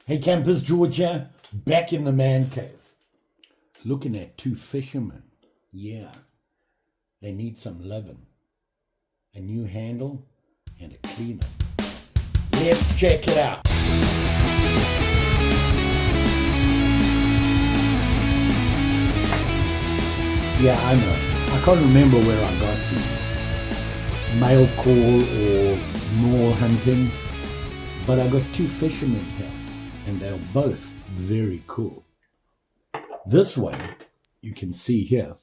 Hey campers, George here, back in the man cave. Looking at two fishermen. Yeah, they need some loving. A new handle and a cleaner. Let's check it out. Yeah, I know. I can't remember where I got these. Mail call or moor hunting. But I got two fishermen here, and they're both very cool. This one, you can see here,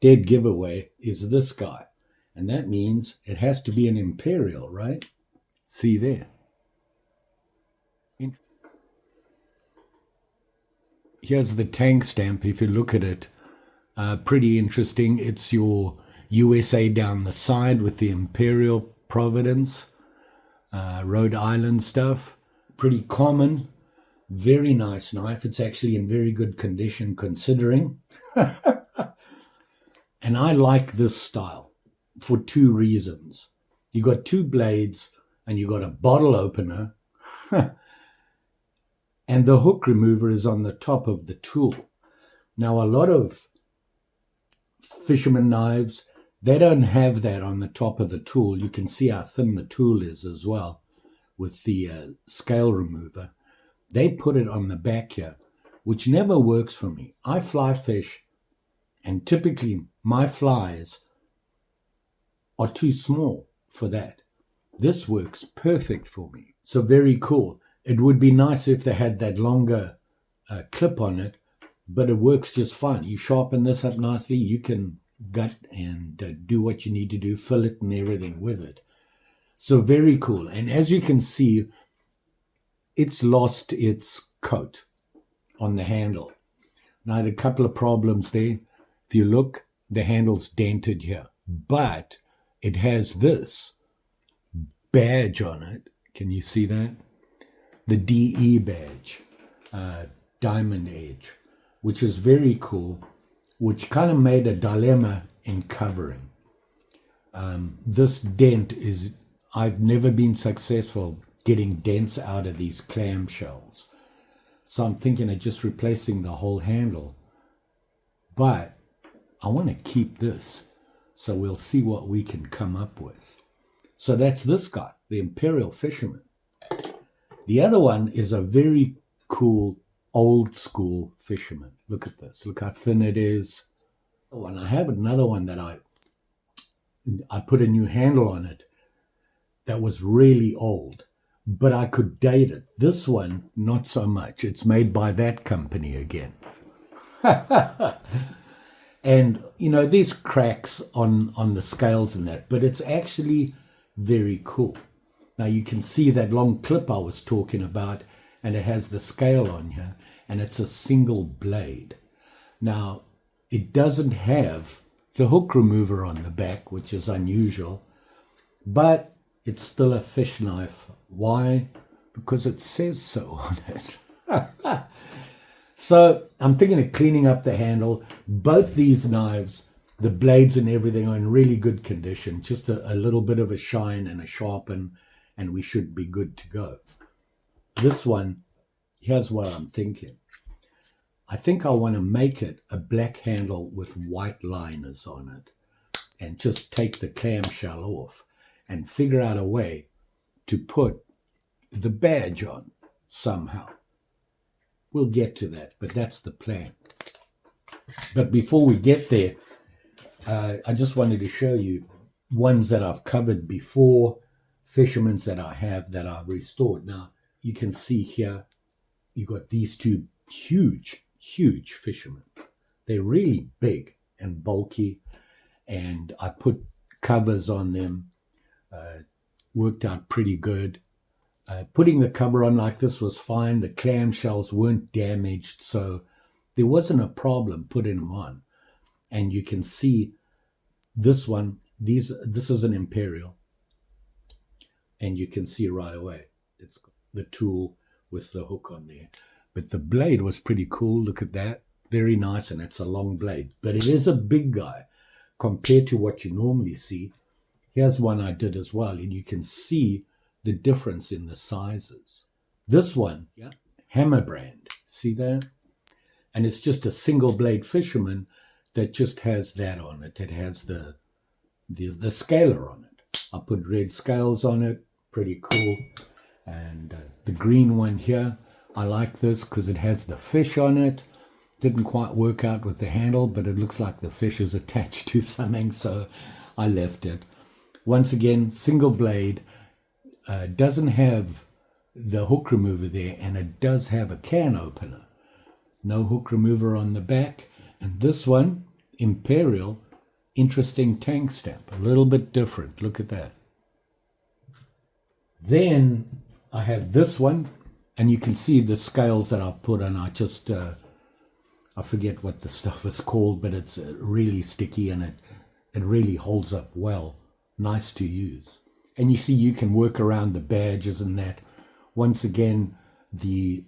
dead giveaway, is this guy. And that means it has to be an Imperial, right? See there. Here's the tank stamp, if you look at it. Pretty interesting. It's your USA down the side with the Imperial Providence, Rhode Island stuff. Pretty common. Very nice knife. It's actually in very good condition considering. And I like this style for two reasons. You got two blades and you got a bottle opener. And the hook remover is on the top of the tool. Now, a lot of fisherman knives, they don't have that on the top of the tool. You can see how thin the tool is as well with the scale remover. They put it on the back here, which never works for me. I fly fish, and typically my flies are too small for that. This works perfect for me. So very cool. It would be nice if they had that longer clip on it, but it works just fine. You sharpen this up nicely, you can gut and do what you need to do, fill it and everything with it. So very cool. And as you can see, it's lost its coat on the handle. Now, there are a couple of problems there. If you look, the handle's dented here, but it has this badge on it. Can you see that? The DE badge, diamond edge, which is very cool, which kind of made a dilemma in covering. This dent is, I've never been successful getting dents out of these clamshells. So I'm thinking of just replacing the whole handle. But I want to keep this. So we'll see what we can come up with. So that's this guy, the Imperial Fisherman. The other one is a very cool, old school fisherman. Look at this. Look how thin it is. Oh, and I have another one that I put a new handle on it that was really old, but I could date it. This one, not so much. It's made by that company again. And, you know, there's cracks on the scales and that, but it's actually very cool. Now, you can see that long clip I was talking about, and it has the scale on here, and it's a single blade. Now, it doesn't have the hook remover on the back, which is unusual, but it's still a fish knife. Why? Because it says so on it. So I'm thinking of cleaning up the handle. Both these knives, the blades and everything are in really good condition. Just a little bit of a shine and a sharpen, and we should be good to go. This one, here's what I'm thinking. I think I want to make it a black handle with white liners on it and just take the clamshell off and figure out a way to put the badge on somehow. We'll get to that, but that's the plan. But before we get there, I just wanted to show you ones that I've covered before, fishermen's that I have that I've restored. Now, you can see here, you got these two huge fishermen. They're really big and bulky, and I put covers on them. Worked out pretty good. Putting the cover on like this was fine. The clamshells weren't damaged, so there wasn't a problem putting them on. And you can see this one, this is an Imperial, and you can see right away it's the tool with the hook on there. But the blade was pretty cool. Look at that. Very nice, and it's a long blade. But it is a big guy compared to what you normally see. Here's one I did as well, and you can see the difference in the sizes. This one, yeah, hammer brand. See that? And it's just a single blade fisherman that just has that on it. It has the scaler on it. I put red scales on it. Pretty cool. And the green one here, I like this because it has the fish on it. Didn't quite work out with the handle, but it looks like the fish is attached to something, so I left it. Once again, single blade, doesn't have the hook remover there, and it does have a can opener. No hook remover on the back. And this one, Imperial, interesting tank stamp, a little bit different. Look at that. Then I have this one, and you can see the scales that I put on. I just, I forget what the stuff is called, but it's really sticky and it really holds up well. Nice to use. And you see you can work around the badges and that. Once again, the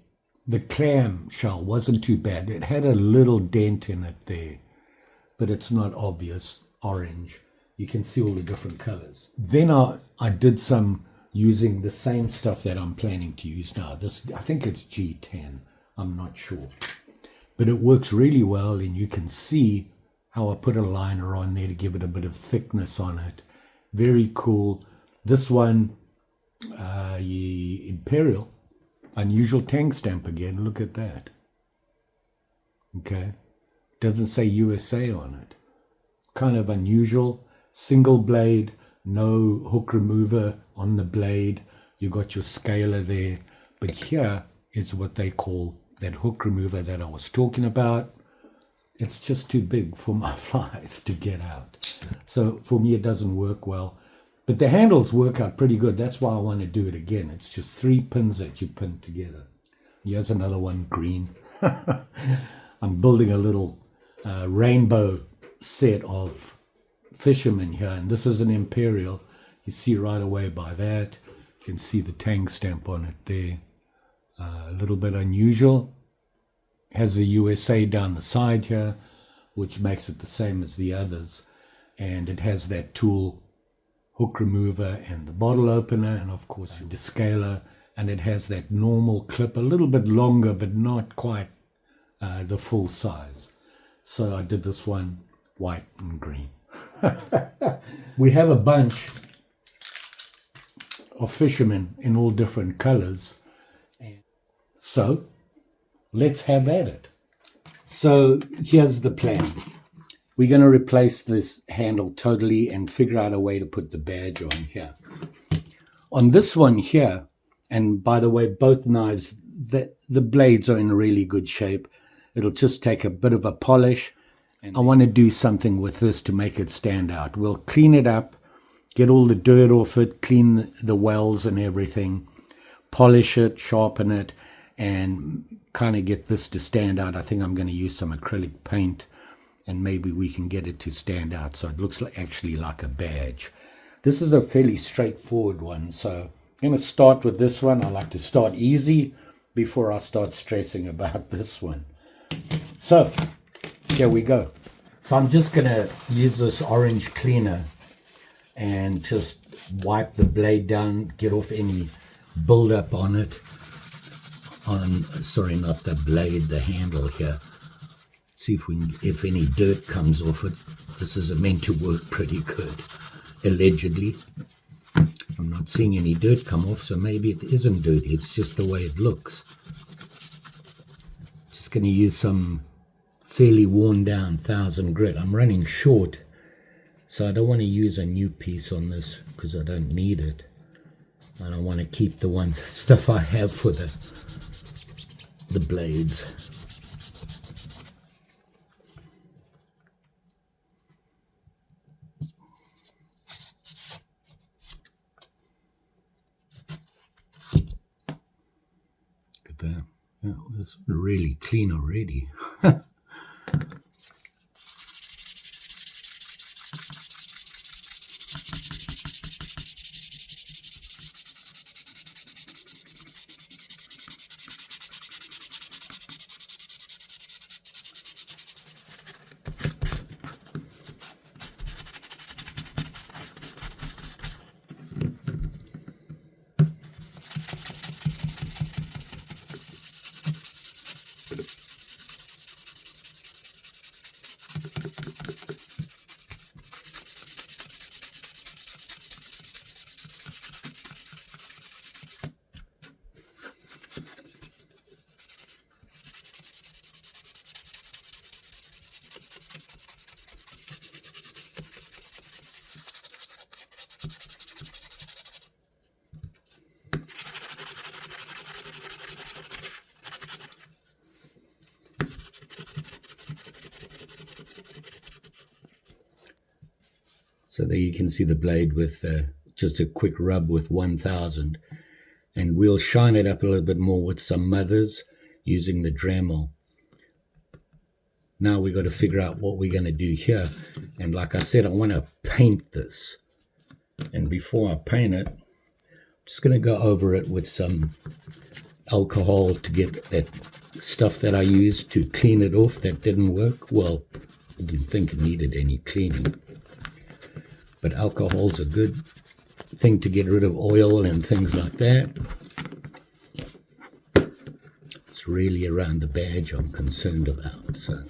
clam shell wasn't too bad. It had a little dent in it there, but it's not obvious. Orange. You can see all the different colors. Then I did some using the same stuff that I'm planning to use now. This, I think it's G10. I'm not sure. But it works really well, and you can see how I put a liner on there to give it a bit of thickness on it. Very cool. This one, Imperial, unusual tank stamp again. Look at that. Okay. Doesn't say USA on it. Kind of unusual. Single blade, no hook remover on the blade. You got your scaler there. But here is what they call that hook remover that I was talking about. It's just too big for my flies to get out. So for me, it doesn't work well. But the handles work out pretty good. That's why I want to do it again. It's just 3 pins that you pin together. Here's another one, green. I'm building a little rainbow set of fishermen here. And this is an Imperial. You see right away by that. You can see the tang stamp on it there. A little bit unusual. Has the USA down the side here, which makes it the same as the others. And it has that tool, hook remover, and the bottle opener, and of course the scaler. And it has that normal clip, a little bit longer, but not quite the full size. So I did this one white and green. We have a bunch of fishermen in all different colors. So let's have at it. So here's the plan. We're going to replace this handle totally and figure out a way to put the badge on here. On this one here, and by the way, both knives, the blades are in really good shape. It'll just take a bit of a polish. And I want to do something with this to make it stand out. We'll clean it up, get all the dirt off it, clean the wells and everything, polish it, sharpen it, and kind of get this to stand out. I think I'm going to use some acrylic paint, and maybe we can get it to stand out so it looks like, actually like a badge. This is a fairly straightforward one, so I'm going to start with this one. I like to start easy before I start stressing about this one. So here we go. So I'm just going to use this orange cleaner and just wipe the blade down, get off any buildup on it. Sorry, not the blade, the handle here. See if any dirt comes off it. This is meant to work pretty good, allegedly. I'm not seeing any dirt come off, so maybe it isn't dirty. It's just the way it looks. Just going to use some fairly worn down 1000 grit. I'm running short, so I don't want to use a new piece on this because I don't need it. I don't want to keep the stuff I have for the blades. Look at that. Yeah, it's really clean already. So there you can see the blade with just a quick rub with 1000. And we'll shine it up a little bit more with some mothers using the Dremel. Now we've got to figure out what we're going to do here. And like I said, I want to paint this. And before I paint it, I'm just going to go over it with some alcohol to get that stuff that I used to clean it off that didn't work. Well, I didn't think it needed any cleaning. But alcohol's a good thing to get rid of oil and things like that. It's really around the badge I'm concerned about. So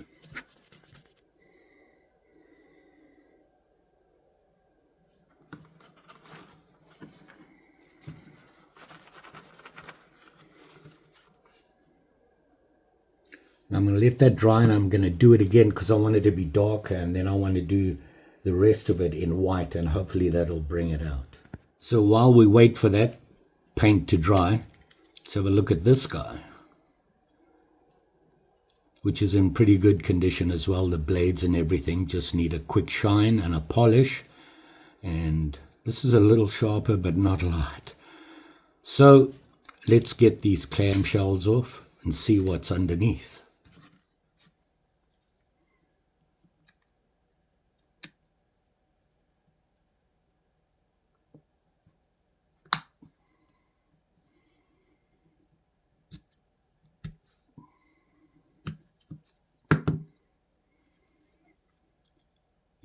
I'm going to let that dry, and I'm going to do it again because I want it to be darker, and then I want to do the rest of it in white, and hopefully that'll bring it out. So while we wait for that paint to dry, let's have a look at this guy, which is in pretty good condition as well. The blades and everything just need a quick shine and a polish, and this is a little sharper but not a lot. So let's get these clamshells off and see what's underneath.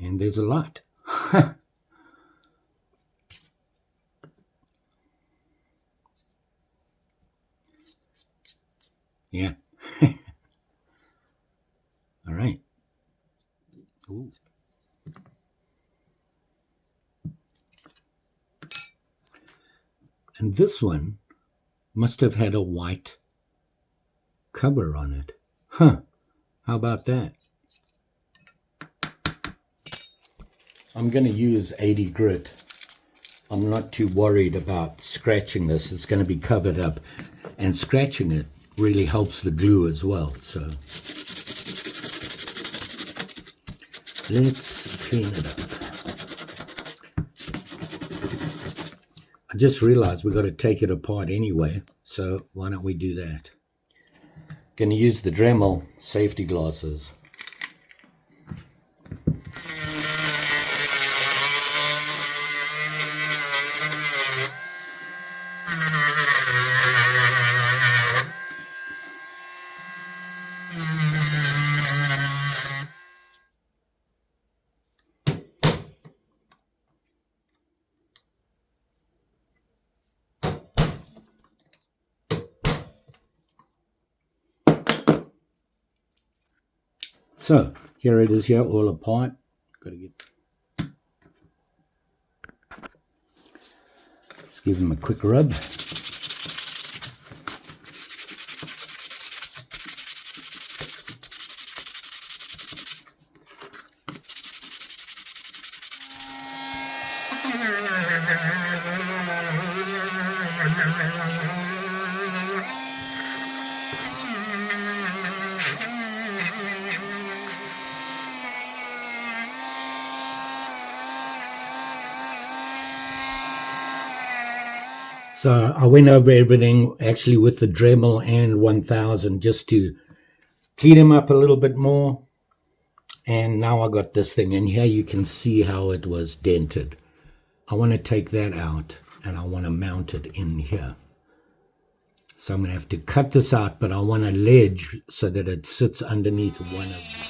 And there's a lot. Yeah. All right. Ooh. And this one must have had a white cover on it. Huh. How about that? I'm going to use 80 grit. I'm not too worried about scratching this. It's going to be covered up. And scratching it really helps the glue as well. So let's clean it up. I just realized we've got to take it apart anyway. So why don't we do that? Going to use the Dremel safety glasses. So here it is here, all apart. Got to get. Let's give them a quick rub. So I went over everything actually with the Dremel and 1000 just to clean them up a little bit more. And now I got this thing, and here you can see how it was dented. I want to take that out and I want to mount it in here. So I'm going to have to cut this out, but I want a ledge so that it sits underneath one of them.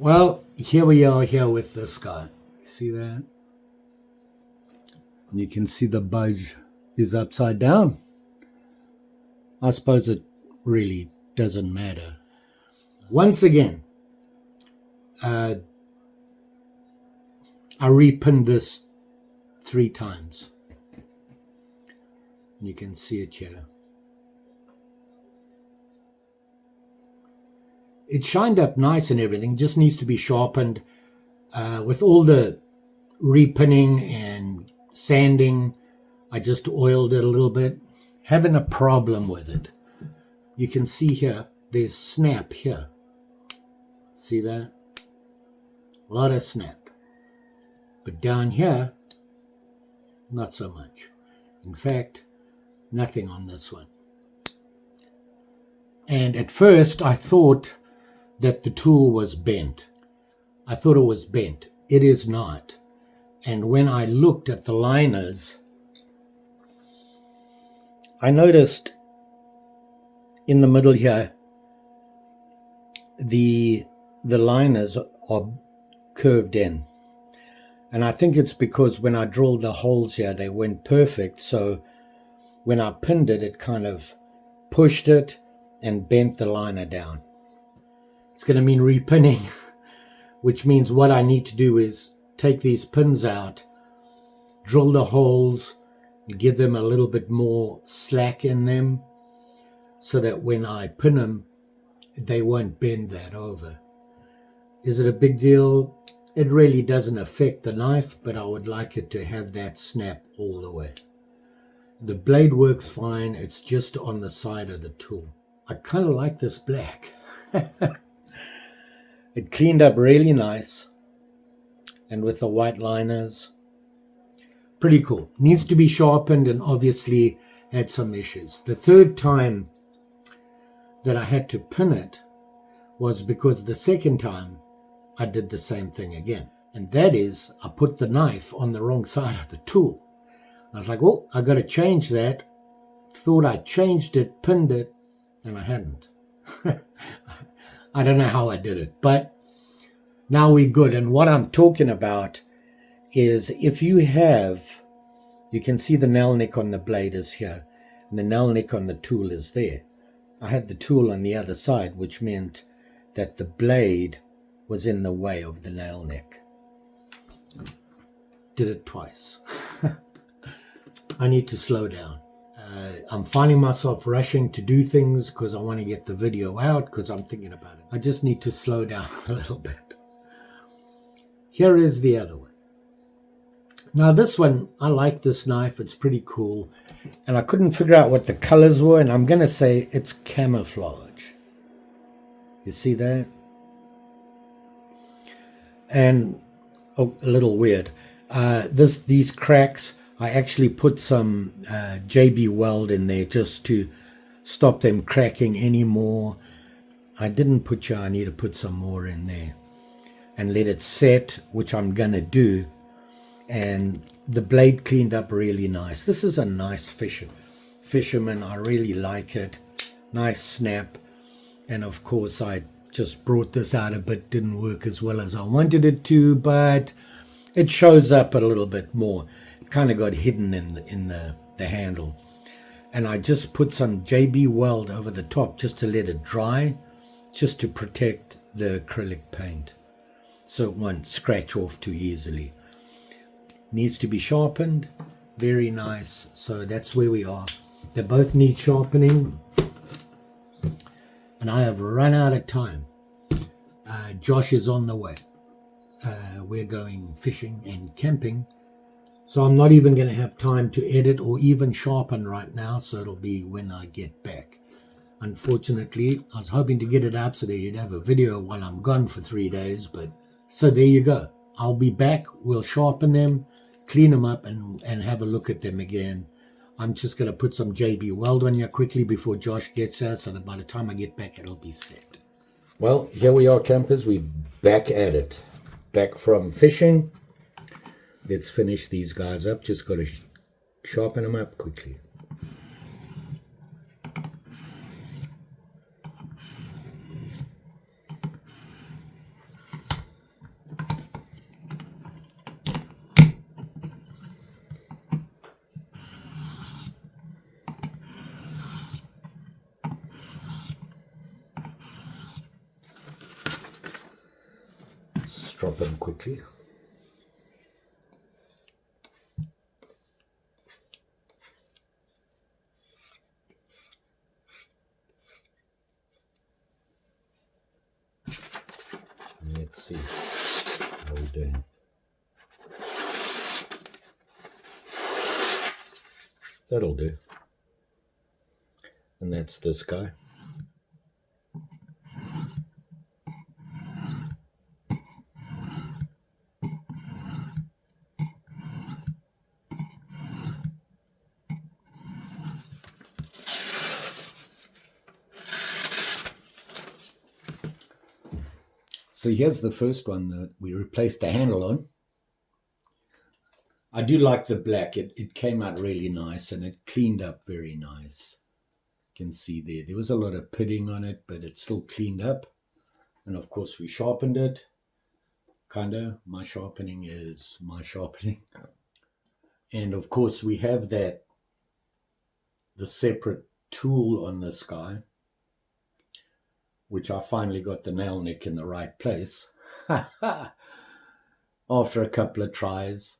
Well, here we are here with this guy. See that? You can see the budge is upside down. I suppose it really doesn't matter. Once again, I repinned this 3 times. You can see it here. It shined up nice and everything, just needs to be sharpened. With all the repinning and sanding, I just oiled it a little bit. Having a problem with it. You can see here, there's snap here. See that? A lot of snap. But down here, not so much. In fact, nothing on this one. And at first, I thought that the tool was bent. I thought it was bent. It is not. And when I looked at the liners, I noticed in the middle here, the liners are curved in. And I think it's because when I drilled the holes here, they went perfect. So when I pinned it, it kind of pushed it and bent the liner down. It's going to mean repinning, which means what I need to do is take these pins out, drill the holes, give them a little bit more slack in them so that when I pin them, they won't bend that over. Is it a big deal? It really doesn't affect the knife, but I would like it to have that snap all the way. The blade works fine. It's just on the side of the tool. I kind of like this black. It cleaned up really nice. And with the white liners, pretty cool. Needs to be sharpened and obviously had some issues. The 3rd time that I had to pin it was because the 2nd time I did the same thing again. And that is, I put the knife on the wrong side of the tool. I was like, oh, I got to change that. Thought I changed it, pinned it, and I hadn't. I don't know how I did it, but now we're good. And what I'm talking about is if you can see the nail nick on the blade is here, and the nail nick on the tool is there. I had the tool on the other side, which meant that the blade was in the way of the nail nick. Did it twice. I need to slow down. I'm finding myself rushing to do things because I want to get the video out because I'm thinking about it. I just need to slow down a little bit. Here is the other one. Now this one, I like this knife. It's pretty cool. And I couldn't figure out what the colors were. And I'm going to say it's camouflage. You see that? And oh, a little weird. These cracks, I actually put some JB Weld in there just to stop them cracking anymore. I didn't put I need to put some more in there and let it set, which I'm going to do. And the blade cleaned up really nice. This is a nice fisherman. I really like it. Nice snap. And of course, I just brought this out a bit. Didn't work as well as I wanted it to, but it shows up a little bit more. It kind of got hidden in the handle. And I just put some JB Weld over the top just to let it dry, just to protect the acrylic paint so it won't scratch off too easily. Needs to be sharpened. Very nice. So that's where we are. They both need sharpening. And I have run out of time. Josh is on the way. We're going fishing and camping. So I'm not even going to have time to edit or even sharpen right now. So it'll be when I get back. Unfortunately, I was hoping to get it out so that you'd have a video while I'm gone for 3 days. But so there you go. I'll be back. We'll sharpen them, clean them up, and have a look at them again. I'm just going to put some JB Weld on here quickly before Josh gets here, so that by the time I get back, it'll be set. Well, here we are, campers. We're back at it. Back from fishing. Let's finish these guys up. Just got to sharpen them up quickly. drop them quickly. Let's see how we're doing. That'll do. And that's this guy. So here's the first one that we replaced the handle on. I do like the black. It came out really nice and it cleaned up very nice. You can see there was a lot of pitting on it, but it still cleaned up. And of course we sharpened it. Kinda. My sharpening is my sharpening. And of course we have the separate tool on this guy, which I finally got the nail nick in the right place after a couple of tries.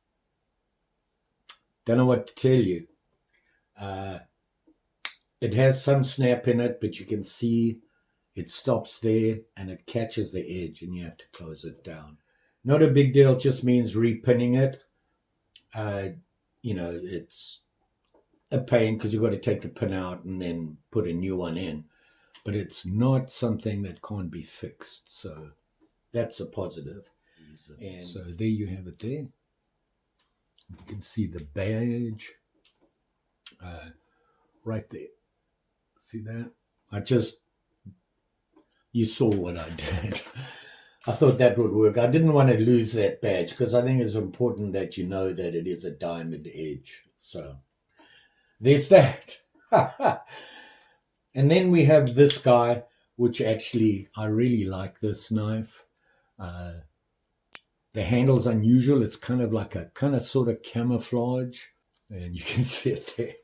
Don't know what to tell you. It has some snap in it, but you can see it stops there and it catches the edge and you have to close it down. Not a big deal, it just means repinning it. It's a pain because you've got to take the pin out and then put a new one in. But it's not something that can't be fixed. So that's a positive. And so there you have it there. You can see the badge right there. See that? You saw what I did. I thought that would work. I didn't want to lose that badge because I think it's important that you know that it is a diamond edge. So there's that. And then we have this guy, which actually, I really like this knife. The handle's unusual. It's kind of like a sort of camouflage. And you can see it there.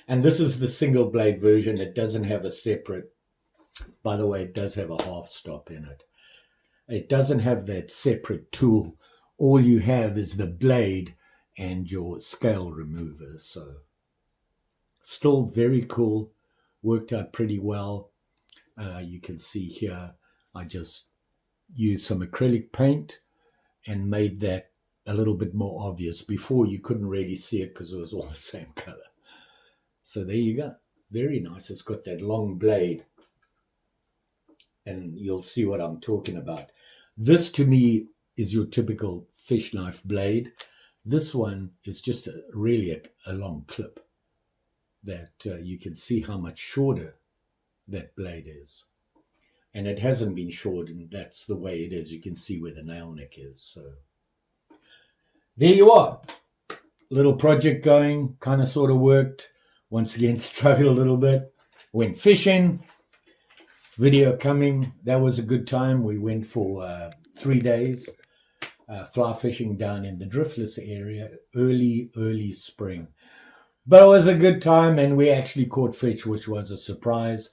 And this is the single blade version. It doesn't have a separate, by the way, it does have a half stop in it. It doesn't have that separate tool. All you have is the blade and your scale remover. So still very cool. Worked out pretty well. You can see here, I just used some acrylic paint and made that a little bit more obvious. Before you couldn't really see it because it was all the same color. So there you go. Very nice. It's got that long blade. And you'll see what I'm talking about. This to me is your typical fish knife blade. This one is just really a long clip that you can see how much shorter that blade is. And it hasn't been shortened. That's the way it is. You can see where the nail nick is. So there you are. Little project going, kind of sort of worked. Once again, struggled a little bit. Went fishing. Video coming. That was a good time. We went for 3 days fly fishing down in the driftless area, early spring. But it was a good time, and we actually caught fish, which was a surprise.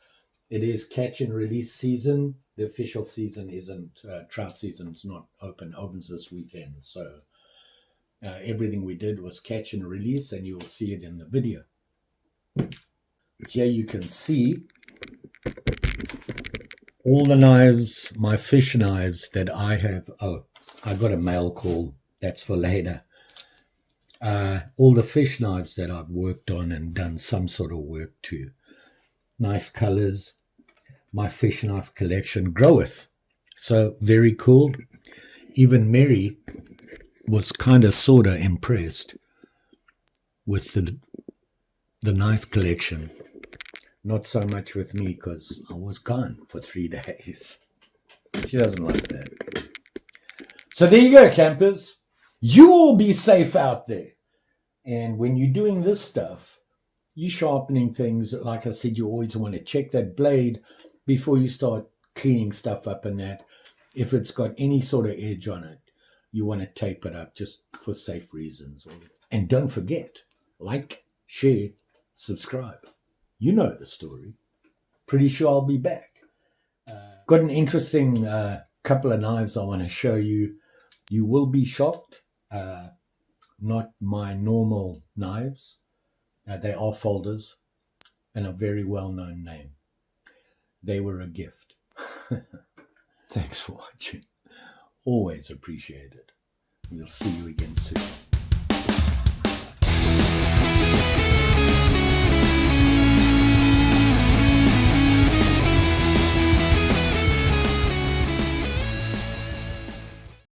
It is catch and release season. The official season isn't, trout season's not open. Opens this weekend. So everything we did was catch and release, and you'll see it in the video. Here you can see all the knives, my fish knives that I have. Oh, I got a mail call. That's for later. All the fish knives that I've worked on and done some sort of work to. Nice colors. My fish knife collection groweth. So very cool. Even Mary was kind of sort of impressed with the knife collection. Not so much with me because I was gone for 3 days. She doesn't like that. So there you go, campers. You all be safe out there. And when you're doing this stuff, you're sharpening things. Like I said, you always want to check that blade before you start cleaning stuff up and that. If it's got any sort of edge on it, you want to tape it up just for safe reasons. And don't forget, like, share, subscribe. You know the story. Pretty sure I'll be back. Got an interesting couple of knives I want to show you. You will be shocked. Not my normal knives. They are folders and a very well-known name. They were a gift. Thanks for watching. Always appreciate it. We'll see you again soon.